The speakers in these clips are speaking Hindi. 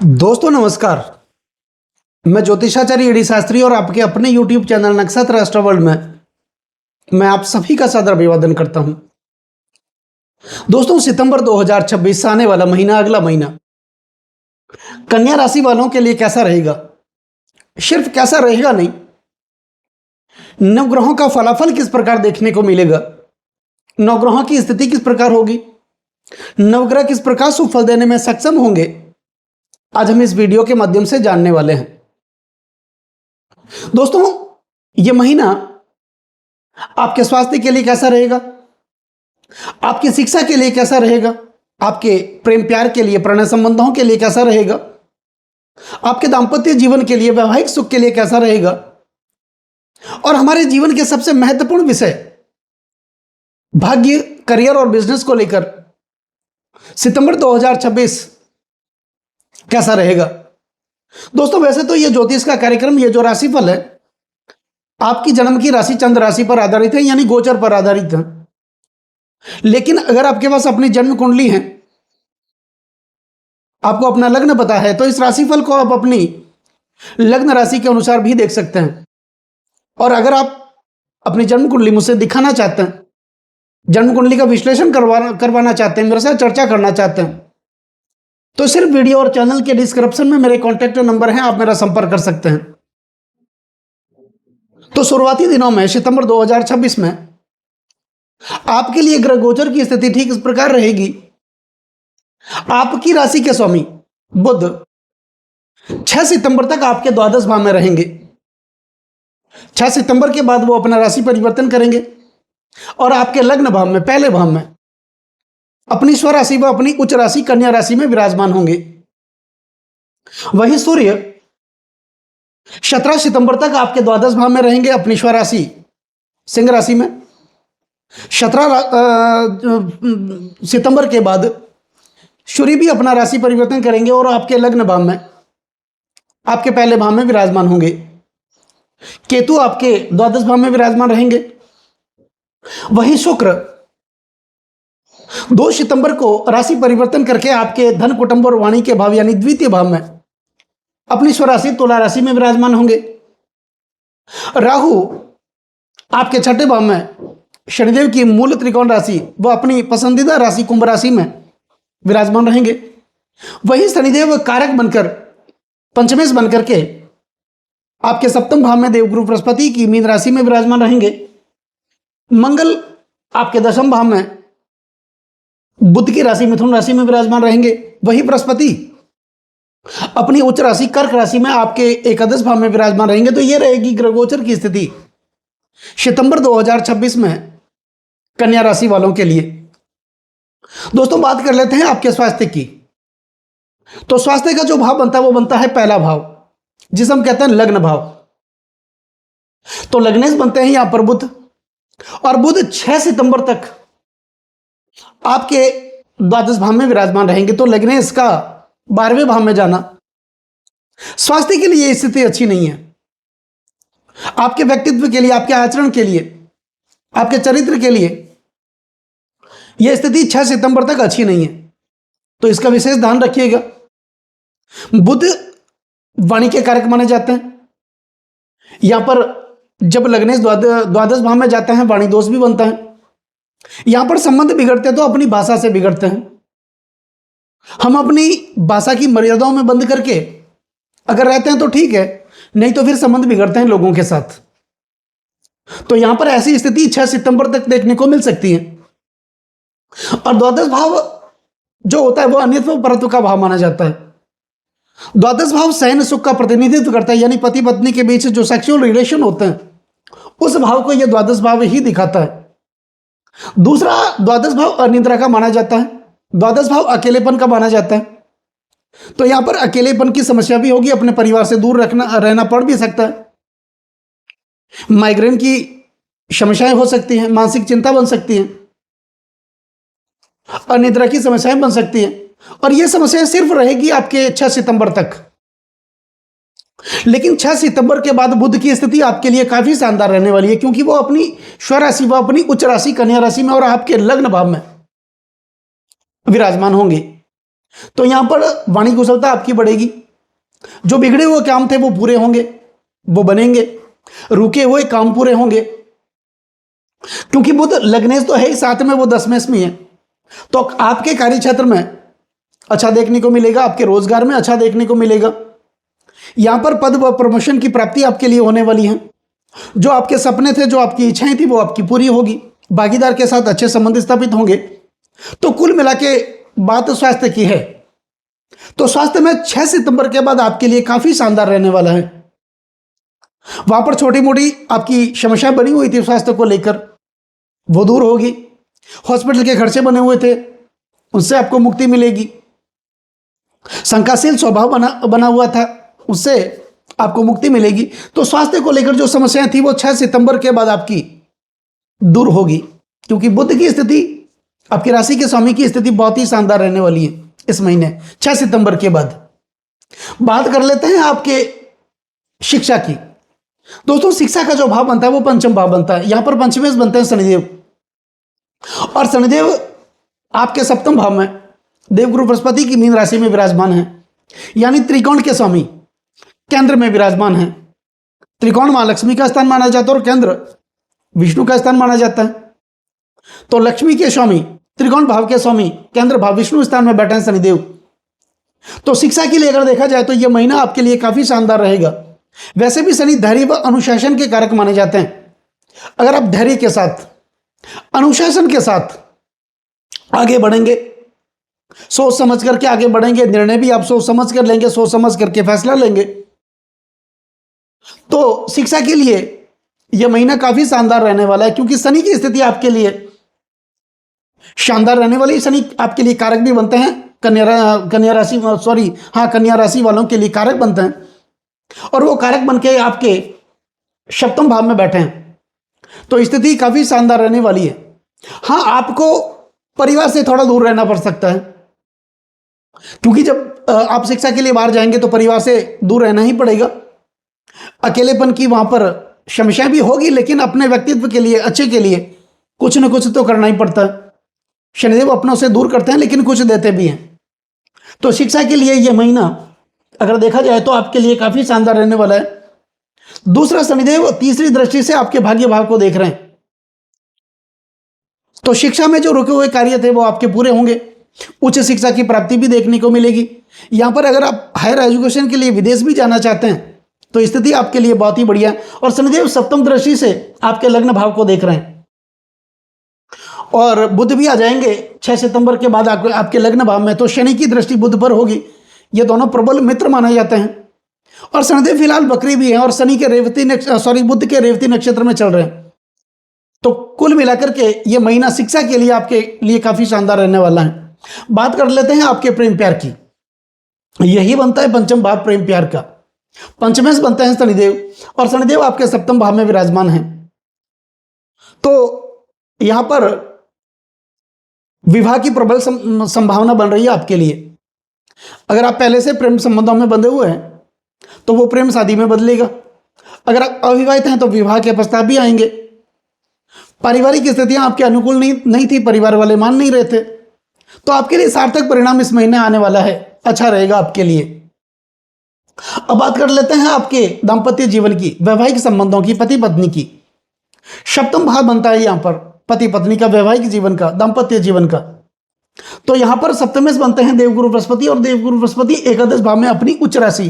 दोस्तों नमस्कार। मैं ज्योतिषाचार्य ईडी शास्त्री और आपके अपने YouTube चैनल नक्षत्र राष्ट्र वर्ल्ड में मैं आप सभी का सादर अभिवादन करता हूं। दोस्तों सितंबर 2026 से आने वाला महीना, अगला महीना कन्या राशि वालों के लिए कैसा रहेगा? सिर्फ कैसा रहेगा नहीं, नवग्रहों का फलाफल किस प्रकार देखने को मिलेगा, नवग्रहों की स्थिति किस प्रकार होगी, नवग्रह किस प्रकार शुभ फल देने में सक्षम होंगे, आज हम इस वीडियो के माध्यम से जानने वाले हैं। दोस्तों यह महीना आपके स्वास्थ्य के लिए कैसा रहेगा, आपकी शिक्षा के लिए कैसा रहेगा, आपके प्रेम प्यार के लिए, प्रणय संबंधों के लिए कैसा रहेगा, आपके दांपत्य जीवन के लिए, वैवाहिक सुख के लिए कैसा रहेगा, और हमारे जीवन के सबसे महत्वपूर्ण विषय भाग्य, करियर और बिजनेस को लेकर सितंबर 2026 कैसा रहेगा। दोस्तों वैसे तो ये ज्योतिष का कार्यक्रम, ये जो राशिफल है आपकी जन्म की राशि चंद्र राशि पर आधारित है, यानी गोचर पर आधारित है। लेकिन अगर आपके पास अपनी जन्म कुंडली है, आपको अपना लग्न पता है, तो इस राशिफल को आप अपनी लग्न राशि के अनुसार भी देख सकते हैं। और अगर आप अपनी जन्म कुंडली मुझसे दिखाना चाहते हैं, जन्म कुंडली का विश्लेषण करवाना चाहते हैं, मेरे साथ चर्चा करना चाहते हैं, तो सिर्फ वीडियो और चैनल के डिस्क्रिप्शन में मेरे कॉन्टैक्ट नंबर हैं, आप मेरा संपर्क कर सकते हैं। तो शुरुआती दिनों में सितंबर 2026 में आपके लिए ग्रह गोचर की स्थिति ठीक इस प्रकार रहेगी। आपकी राशि के स्वामी बुध 6 सितंबर तक आपके द्वादश भाव में रहेंगे। 6 सितंबर के बाद वो अपना राशि परिवर्तन करेंगे और आपके लग्न भाव में, पहले भाव में, अपनी स्वराशि व अपनी उच्च राशि कन्या राशि में विराजमान होंगे। वहीं सूर्य 17 सितंबर तक आपके द्वादश भाव में रहेंगे, अपनी स्वराशि सिंह राशि में। 17 सितंबर के बाद सूर्य भी अपना राशि परिवर्तन करेंगे और आपके लग्न भाव में, आपके पहले भाव में विराजमान होंगे। केतु आपके द्वादश भाव में विराजमान रहेंगे। वहीं शुक्र 2 सितंबर को राशि परिवर्तन करके आपके धन, कुटुंब और वाणी के भाव यानी द्वितीय भाव में अपनी स्वराशि तुला राशि में विराजमान होंगे। राहु आपके छठे भाव में शनिदेव की मूल त्रिकोण राशि व अपनी पसंदीदा राशि कुंभ राशि में विराजमान रहेंगे। वही शनिदेव कारक बनकर, पंचमेश बनकर के आपके सप्तम भाव में देवगुरु बृहस्पति की मीन राशि में विराजमान रहेंगे। मंगल आपके दशम भाव में बुध की राशि मिथुन राशि में विराजमान रहेंगे। वही बृहस्पति अपनी उच्च राशि कर्क राशि में आपके एकादश भाव में विराजमान रहेंगे। तो यह रहेगी ग्रह गोचर की स्थिति सितंबर 2026 में कन्या राशि वालों के लिए। दोस्तों बात कर लेते हैं आपके स्वास्थ्य की। तो स्वास्थ्य का जो भाव बनता है वो बनता है पहला भाव, जिसे हम कहते हैं लग्न भाव। तो लग्नेश बनते हैं यहां पर बुध, और बुध 6 सितंबर तक आपके द्वादश भाव में विराजमान रहेंगे। तो लग्नेश का 12वें भाव में जाना स्वास्थ्य के लिए स्थिति अच्छी नहीं है। आपके व्यक्तित्व के लिए, आपके आचरण के लिए, आपके चरित्र के लिए यह स्थिति 6 सितंबर तक अच्छी नहीं है, तो इसका विशेष ध्यान रखिएगा। बुध वाणी के कारक माने जाते हैं। यहां पर जब लग्नेश द्वादश भाव में जाते हैं, वाणी दोष भी बनता है। यहां पर संबंध बिगड़ते हैं तो अपनी भाषा से बिगड़ते हैं। हम अपनी भाषा की मर्यादाओं में बंद करके अगर रहते हैं तो ठीक है, नहीं तो फिर संबंध बिगड़ते हैं लोगों के साथ। तो यहां पर ऐसी स्थिति 6 सितंबर तक देखने को मिल सकती है। और द्वादश भाव जो होता है वो अन्यत्व परत्व का भाव माना जाता है। द्वादश भाव सहन सुख का प्रतिनिधित्व करता है, यानी पति पत्नी के बीच जो सेक्सुअल रिलेशन होते हैं उस भाव को यह द्वादश भाव ही दिखाता है। दूसरा, द्वादश भाव अनिद्रा का माना जाता है। द्वादश भाव अकेलेपन का माना जाता है। तो यहां पर अकेलेपन की समस्या भी होगी, अपने परिवार से दूर रहना पड़ भी सकता है। माइग्रेन की समस्याएं हो सकती हैं, मानसिक चिंता बन सकती है, अनिद्रा की समस्याएं बन सकती हैं। और यह समस्या सिर्फ रहेगी आपके 6 सितंबर तक। लेकिन 6 सितंबर के बाद बुध की स्थिति आपके लिए काफी शानदार रहने वाली है, क्योंकि वो अपनी स्वराशि व अपनी उच्च राशि कन्या राशि में और आपके लग्न भाव में विराजमान होंगे। तो यहां पर वाणी कुशलता आपकी बढ़ेगी। जो बिगड़े हुए काम थे वो पूरे होंगे, वो बनेंगे। रुके हुए काम पूरे होंगे, क्योंकि बुध लग्नेश तो है ही, साथ में वो दशमेश में है। तो आपके कार्य क्षेत्र में अच्छा देखने को मिलेगा, आपके रोजगार में अच्छा देखने को मिलेगा। यहां पर पद व प्रमोशन की प्राप्ति आपके लिए होने वाली है। जो आपके सपने थे, जो आपकी इच्छाएं थी, वो आपकी पूरी होगी। भागीदार के साथ अच्छे संबंध स्थापित होंगे। तो कुल मिला के बात स्वास्थ्य की है, तो स्वास्थ्य में 6 सितंबर के बाद आपके लिए काफी शानदार रहने वाला है। वहां पर छोटी मोटी आपकी समस्या बनी हुई थी स्वास्थ्य को लेकर, वो दूर होगी। हॉस्पिटल के खर्चे बने हुए थे, उससे आपको मुक्ति मिलेगी। शंकाशील स्वभाव बना हुआ था, उससे आपको मुक्ति मिलेगी। तो स्वास्थ्य को लेकर जो समस्याएं थी वो 6 सितंबर के बाद आपकी दूर होगी, क्योंकि बुध की स्थिति, आपकी राशि के स्वामी की स्थिति बहुत ही शानदार रहने वाली है इस महीने 6 सितंबर के बाद। बात कर लेते हैं आपके शिक्षा की। दोस्तों, शिक्षा का जो भाव बनता है वो पंचम भाव बनता है। यहां पर पंचमेश बनते हैं शनिदेव, और शनिदेव आपके सप्तम भाव में देवगुरु बृहस्पति की मीन राशि में विराजमान है, यानी त्रिकोण के स्वामी केंद्र में विराजमान है। त्रिकोण मां लक्ष्मी का स्थान माना जाता है और केंद्र विष्णु का स्थान माना जाता है। तो लक्ष्मी के स्वामी, त्रिकोण भाव के स्वामी, केंद्र भाव विष्णु स्थान में बैठे हैं शनिदेव। तो शिक्षा के लिए अगर देखा जाए तो यह महीना आपके लिए काफी शानदार रहेगा। वैसे भी शनि धैर्य व अनुशासन के कारक माने जाते हैं। अगर आप धैर्य के साथ, अनुशासन के साथ आगे बढ़ेंगे, सोच समझ करके आगे बढ़ेंगे, निर्णय भी आप सोच समझ कर लेंगे, सोच समझ करके फैसला लेंगे, तो शिक्षा के लिए यह महीना काफी शानदार रहने वाला है। क्योंकि शनि की स्थिति आपके लिए शानदार रहने वाली। शनि आपके लिए कारक भी बनते हैं, कन्या राशि वालों के लिए कारक बनते हैं, और वो कारक बनके आपके सप्तम भाव में बैठे हैं। तो स्थिति काफी शानदार रहने वाली है। हाँ, आपको परिवार से थोड़ा दूर रहना पड़ सकता है, क्योंकि जब आप शिक्षा के लिए बाहर जाएंगे तो परिवार से दूर रहना ही पड़ेगा। अकेलेपन की वहां पर समस्या भी होगी, लेकिन अपने व्यक्तित्व के लिए, अच्छे के लिए कुछ न कुछ तो करना ही पड़ता है। शनिदेव अपनों से दूर करते हैं लेकिन कुछ देते भी हैं। तो शिक्षा के लिए यह महीना अगर देखा जाए तो आपके लिए काफी शानदार रहने वाला है। दूसरा, शनिदेव तीसरी दृष्टि से आपके भाग्य भाव को देख रहे हैं, तो शिक्षा में जो रुके हुए कार्य थे वो आपके पूरे होंगे। उच्च शिक्षा की प्राप्ति भी देखने को मिलेगी। यहां पर अगर आप हायर एजुकेशन के लिए विदेश भी जाना चाहते हैं तो स्थिति आपके लिए बहुत ही बढ़िया है। और शनिदेव सप्तम दृष्टि से आपके लग्न भाव को देख रहे हैं, और बुध भी आ जाएंगे 6 सितंबर के बाद आपके लग्न भाव में। तो शनि की दृष्टि बुध पर होगी। ये दोनों प्रबल मित्र माने जाते हैं। और शनिदेव फिलहाल बकरी भी है, और शनि के बुध के रेवती नक्षत्र में चल रहे हैं। तो कुल मिलाकर के ये महीना शिक्षा के लिए आपके लिए काफी शानदार रहने वाला है। बात कर लेते हैं आपके प्रेम प्यार की। यही बनता है पंचम भाव प्रेम प्यार का। पंचमेश बनते हैं शनिदेव, और शनिदेव आपके सप्तम भाव में विराजमान हैं। तो यहां पर विवाह की प्रबल संभावना बन रही है आपके लिए। अगर आप पहले से प्रेम संबंधों में बंधे हुए हैं तो वो प्रेम शादी में बदलेगा। अगर आप अविवाहित हैं तो विवाह के प्रस्ताव भी आएंगे। पारिवारिक स्थितियां आपके अनुकूल नहीं थी, परिवार वाले मान नहीं रहे थे, तो आपके लिए सार्थक परिणाम इस महीने आने वाला है, अच्छा रहेगा आपके लिए। अब बात कर लेते हैं आपके दाम्पत्य जीवन की, वैवाहिक संबंधों की, पति पत्नी की। सप्तम भाव बनता है यहां पर पति पत्नी का, वैवाहिक जीवन का, दाम्पत्य जीवन का। तो यहां पर सप्तमेश बनते हैं देवगुरु बृहस्पति, और देवगुरु बृहस्पति एकादश भाव में अपनी उच्च राशि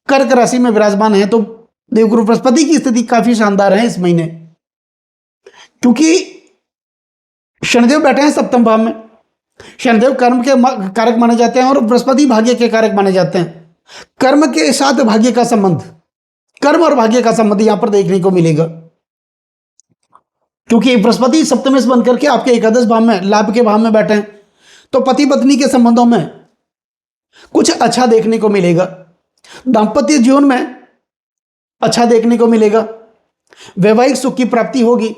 कर्क राशि में विराजमान है। तो देवगुरु बृहस्पति की स्थिति काफी शानदार है इस महीने, क्योंकि शनिदेव बैठे हैं सप्तम भाव में। शनिदेव कर्म के कारक माने जाते हैं और बृहस्पति भाग्य के कारक माने जाते हैं। कर्म के साथ भाग्य का संबंध, कर्म और भाग्य का संबंध यहां पर देखने को मिलेगा, क्योंकि बृहस्पति सप्तमेश बनकर के आपके एकादश भाव में, लाभ के भाव में बैठे हैं। तो पति पत्नी के संबंधों में कुछ अच्छा देखने को मिलेगा। दाम्पत्य जीवन में अच्छा देखने को मिलेगा। वैवाहिक सुख की प्राप्ति होगी।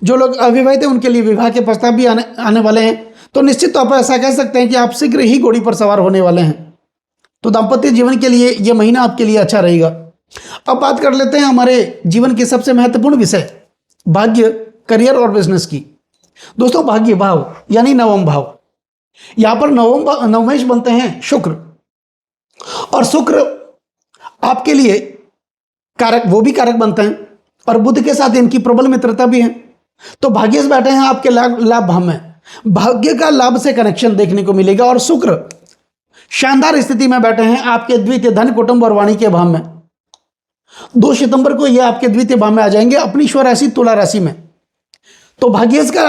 जो लोग अविवाहित हैं उनके लिए विवाह के प्रस्ताव भी आने वाले हैं। तो निश्चित तौर पर ऐसा कह सकते हैं कि आप शीघ्र ही घोड़ी पर सवार होने वाले हैं। तो दाम्पत्य जीवन के लिए यह महीना आपके लिए अच्छा रहेगा। अब बात कर लेते हैं हमारे जीवन के सबसे महत्वपूर्ण विषय, भाग्य, करियर और बिजनेस की। दोस्तों, भाग्य भाव यानी नवम भाव, यहां पर नवमेश बनते हैं शुक्र, और शुक्र आपके लिए कारक, वो भी कारक बनते हैं, और बुध के साथ इनकी प्रबल मित्रता भी है। तो भाग्येश बैठे हैं आपके लाभ भाव में, भाग्य का लाभ से कनेक्शन देखने को मिलेगा। और शुक्र शानदार स्थिति में बैठे हैं आपके द्वितीय धन कुटुंब और वाणी के भाव में। 2 सितंबर को ये आपके द्वितीय भाव में आ जाएंगे अपनी स्वराशि तुला राशि में। तो भाग्येश का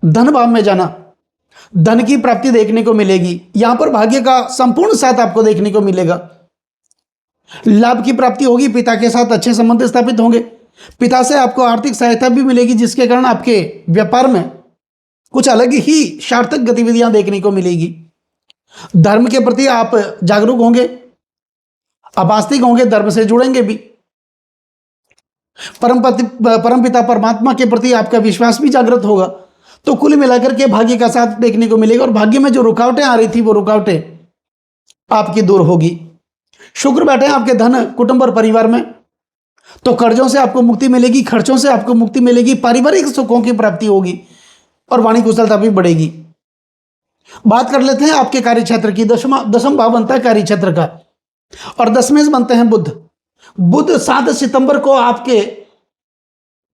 धन भाव में जाना, धन की प्राप्ति देखने को मिलेगी। यहां पर भाग्य का संपूर्ण साथ आपको देखने को मिलेगा। लाभ की प्राप्ति होगी, पिता के साथ अच्छे संबंध स्थापित होंगे, पिता से आपको आर्थिक सहायता भी मिलेगी, जिसके कारण आपके व्यापार में कुछ अलग ही सार्थक गतिविधियां देखने को मिलेगी। धर्म के प्रति आप जागरूक होंगे, आस्तिक होंगे, धर्म से जुड़ेंगे भी। परमपिता परमात्मा के प्रति आपका विश्वास भी जागृत होगा। तो कुल मिलाकर के भाग्य का साथ देखने को मिलेगा, और भाग्य में जो रुकावटें आ रही थी वो रुकावटें आपकी दूर होगी। शुक्र बैठे हैं आपके धन कुटुंब और परिवार में, तो कर्जों से आपको मुक्ति मिलेगी, खर्चों से आपको मुक्ति मिलेगी, पारिवारिक सुखों की प्राप्ति होगी, और वाणी कुशलता भी बढ़ेगी। बात कर लेते हैं आपके कार्य क्षेत्र की। दसम भाव बनता है कार्य क्षेत्र का, और दशमेश बनते हैं बुध। बुध 7 सितंबर को आपके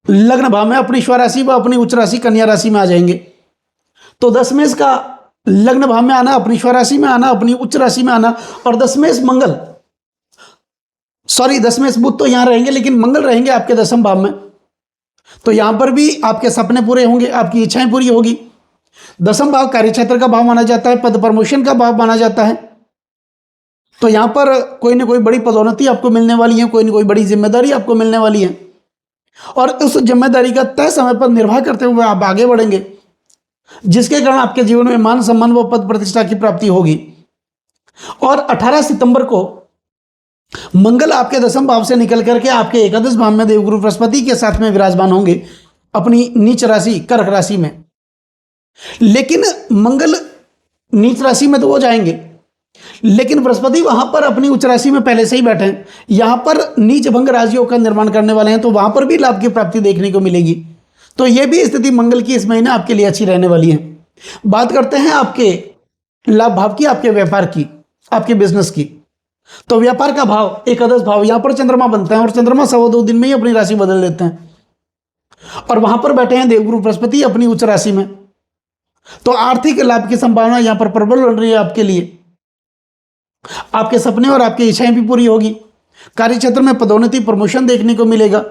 लग्न भाव में अपनी स्वराशि व अपनी उच्च राशि कन्या राशि में आ जाएंगे। तो दशमेश का लग्न भाव में आना, अपनी स्वराशि में आना, अपनी उच्च राशि में आना, और दशमेश बुध तो यहां रहेंगे, लेकिन मंगल रहेंगे आपके दशम भाव में। तो यहां पर भी आपके सपने पूरे होंगे, आपकी इच्छाएं पूरी होगी। दशम भाव कार्यक्षेत्र का भाव माना जाता है, पद प्रमोशन का भाव माना जाता है। तो यहां पर कोई ना कोई बड़ी पदोन्नति आपको मिलने वाली है, कोई ना कोई बड़ी जिम्मेदारी आपको मिलने वाली है, और उस जिम्मेदारी का तय समय पर निर्वाह करते हुए आप आगे बढ़ेंगे, जिसके कारण आपके जीवन में मान सम्मान व पद प्रतिष्ठा की प्राप्ति होगी। और 18 सितंबर को मंगल आपके दशम भाव से निकल करके आपके एकादश भाव में देवगुरु बृहस्पति के साथ में विराजमान होंगे अपनी नीच राशि कर्क राशि में। लेकिन मंगल नीच राशि में तो वो जाएंगे, लेकिन बृहस्पति वहां पर अपनी उच्च राशि में पहले से ही बैठे हैं, यहां पर नीच भंग राशियों का निर्माण करने वाले हैं, तो वहां पर भी लाभ की प्राप्ति देखने को मिलेगी। तो यह भी स्थिति मंगल की इस महीने आपके लिए अच्छी रहने वाली है। बात करते हैं आपके लाभ भाव की, आपके व्यापार की, आपके बिजनेस की। तो व्यापार का भाव एकादश भाव, यहां पर चंद्रमा बनता है, और चंद्रमा 1.25 दिन में ही अपनी राशि बदल देते हैं, और वहां पर बैठे हैं देवगुरु बृहस्पति अपनी उच्च राशि में। तो आर्थिक लाभ की संभावना यहां पर प्रबल बन रही है आपके लिए। आपके सपने और आपकी इच्छाएं भी पूरी होगी। कार्य क्षेत्र में पदोन्नति प्रमोशन देखने को मिलेगा।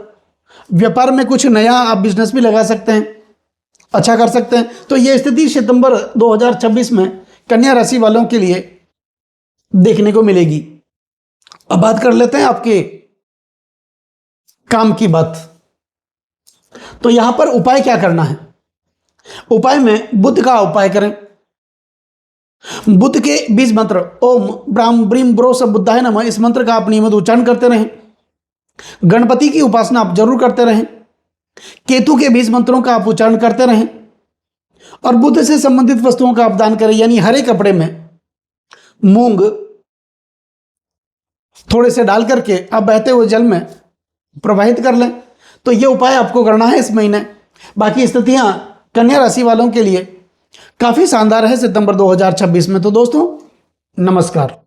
व्यापार में कुछ नया आप बिजनेस भी लगा सकते हैं, अच्छा कर सकते हैं। तो यह स्थिति सितंबर 2026 में कन्या राशि वालों के लिए देखने को मिलेगी। अब बात कर लेते हैं आपके काम की बात। तो यहां पर उपाय क्या करना है? उपाय में बुध का उपाय करें। बुध के 20 मंत्र ओम ब्राह्म ब्रीम ब्रो सब बुद्धाय नमः, इस मंत्र का आप नियमित उच्चारण करते रहें। गणपति की उपासना आप जरूर करते रहें। केतु के 20 मंत्रों का आप उच्चारण करते रहें, और बुध से संबंधित वस्तुओं का आप दान करें, यानी हरे कपड़े में मूंग थोड़े से डाल करके आप बहते हुए जल में प्रवाहित कर लें। तो ये उपाय आपको करना है इस महीने। बाकी स्थितियां कन्या राशि वालों के लिए काफी शानदार है सितंबर 2026 में। तो दोस्तों नमस्कार।